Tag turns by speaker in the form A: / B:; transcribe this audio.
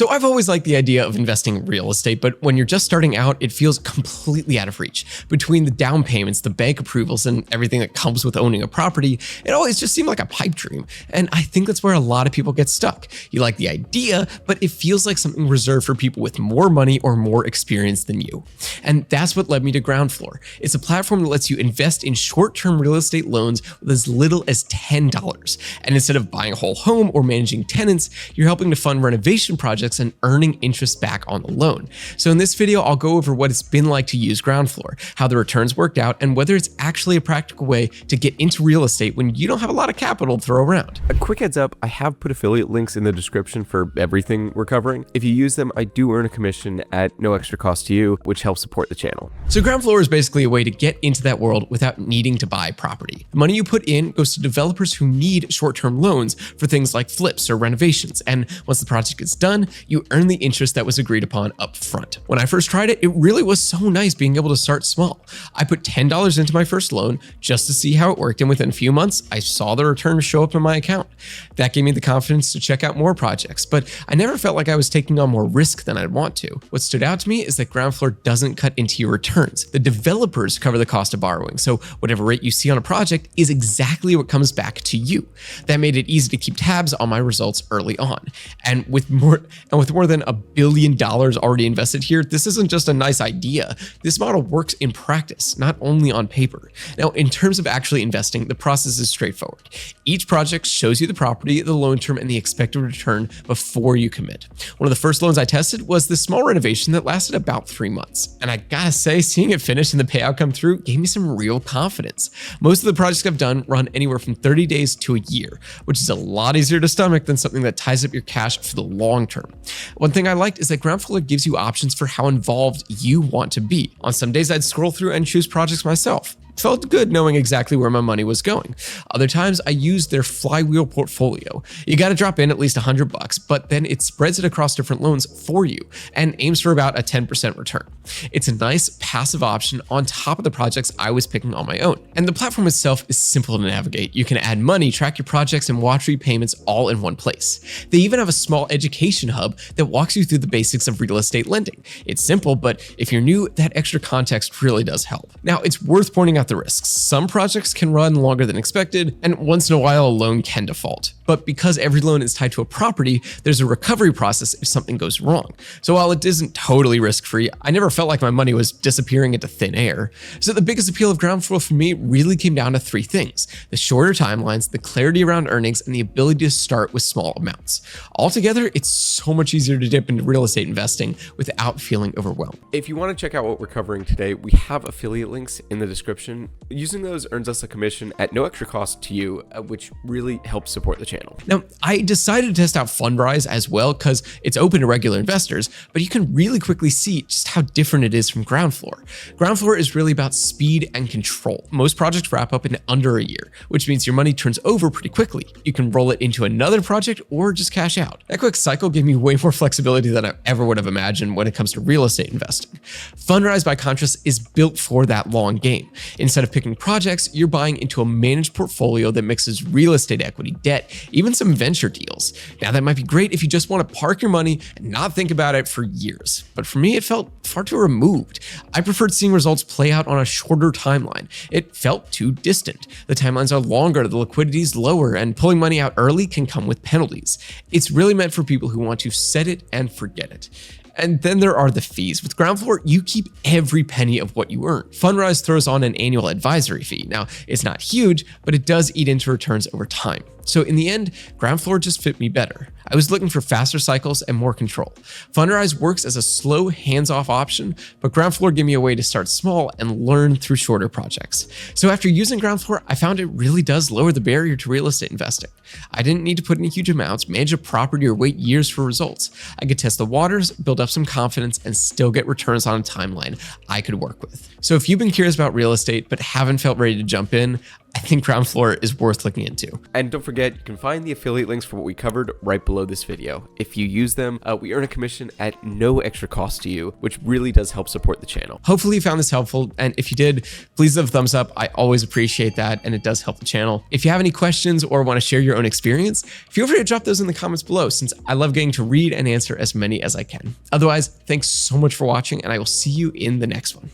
A: So I've always liked the idea of investing in real estate, but when you're just starting out, it feels completely out of reach. Between the down payments, the bank approvals, and everything that comes with owning a property, it always just seemed like a pipe dream. And I think that's where a lot of people get stuck. You like the idea, but it feels like something reserved for people with more money or more experience than you. And that's what led me to Groundfloor. It's a platform that lets you invest in short-term real estate loans with as little as $10. And instead of buying a whole home or managing tenants, you're helping to fund renovation projects and earning interest back on the loan. So in this video, I'll go over what it's been like to use Groundfloor, how the returns worked out, and whether it's actually a practical way to get into real estate when you don't have a lot of capital to throw around.
B: A quick heads up, I have put affiliate links in the description for everything we're covering. If you use them, I do earn a commission at no extra cost to you, which helps support the channel.
A: So Groundfloor is basically a way to get into that world without needing to buy property. The money you put in goes to developers who need short-term loans for things like flips or renovations, and once the project is done, you earn the interest that was agreed upon up front. When I first tried it, it really was so nice being able to start small. I put $10 into my first loan just to see how it worked, and within a few months, I saw the return show up in my account. That gave me the confidence to check out more projects, but I never felt like I was taking on more risk than I'd want to. What stood out to me is that Groundfloor doesn't cut into your returns. The developers cover the cost of borrowing, so whatever rate you see on a project is exactly what comes back to you. That made it easy to keep tabs on my results early on. And with more than $1 billion already invested here, this isn't just a nice idea. This model works in practice, not only on paper. Now, in terms of actually investing, the process is straightforward. Each project shows you the property, the loan term, and the expected return before you commit. One of the first loans I tested was this small renovation that lasted about 3 months. And I gotta say, seeing it finish and the payout come through gave me some real confidence. Most of the projects I've done run anywhere from 30 days to a year, which is a lot easier to stomach than something that ties up your cash for the long term. One thing I liked is that Groundfloor gives you options for how involved you want to be. On some days, I'd scroll through and choose projects myself. Felt good knowing exactly where my money was going. Other times I used their flywheel portfolio. You got to drop in at least $100, but then it spreads it across different loans for you and aims for about a 10% return. It's a nice passive option on top of the projects I was picking on my own. And the platform itself is simple to navigate. You can add money, track your projects, and watch repayments all in one place. They even have a small education hub that walks you through the basics of real estate lending. It's simple, but if you're new, that extra context really does help. Now, it's worth pointing out the risks. Some projects can run longer than expected, and once in a while a loan can default. But because every loan is tied to a property, there's a recovery process if something goes wrong. So while it isn't totally risk-free, I never felt like my money was disappearing into thin air. So the biggest appeal of Groundfloor for me really came down to 3 things: the shorter timelines, the clarity around earnings, and the ability to start with small amounts. Altogether, it's so much easier to dip into real estate investing without feeling overwhelmed.
B: If you want to check out what we're covering today, we have affiliate links in the description. Using those earns us a commission at no extra cost to you, which really helps support the channel.
A: Now, I decided to test out Fundrise as well because it's open to regular investors, but you can really quickly see just how different it is from Groundfloor. Groundfloor is really about speed and control. Most projects wrap up in under a year, which means your money turns over pretty quickly. You can roll it into another project or just cash out. That quick cycle gave me way more flexibility than I ever would have imagined when it comes to real estate investing. Fundrise, by contrast, is built for that long game. Instead of picking projects, you're buying into a managed portfolio that mixes real estate equity, debt, even some venture deals. Now, that might be great if you just want to park your money and not think about it for years. But for me, it felt far too removed. I preferred seeing results play out on a shorter timeline. It felt too distant. The timelines are longer, the liquidity is lower, and pulling money out early can come with penalties. It's really meant for people who want to set it and forget it. And then there are the fees. With Groundfloor, you keep every penny of what you earn. Fundrise throws on an annual advisory fee. Now, it's not huge, but it does eat into returns over time. So in the end, Groundfloor just fit me better. I was looking for faster cycles and more control. Fundrise works as a slow, hands-off option, but Groundfloor gave me a way to start small and learn through shorter projects. So after using Groundfloor, I found it really does lower the barrier to real estate investing. I didn't need to put in huge amounts, manage a property, or wait years for results. I could test the waters, build up some confidence, and still get returns on a timeline I could work with. So if you've been curious about real estate but haven't felt ready to jump in, I think Groundfloor is worth looking into.
B: And don't forget, you can find the affiliate links for what we covered right below this video. If you use them, we earn a commission at no extra cost to you, which really does help support the channel.
A: Hopefully you found this helpful, and if you did, please leave a thumbs up. I always appreciate that, and it does help the channel. If you have any questions or want to share your own experience, feel free to drop those in the comments below, since I love getting to read and answer as many as I can. Otherwise, thanks so much for watching, and I will see you in the next one.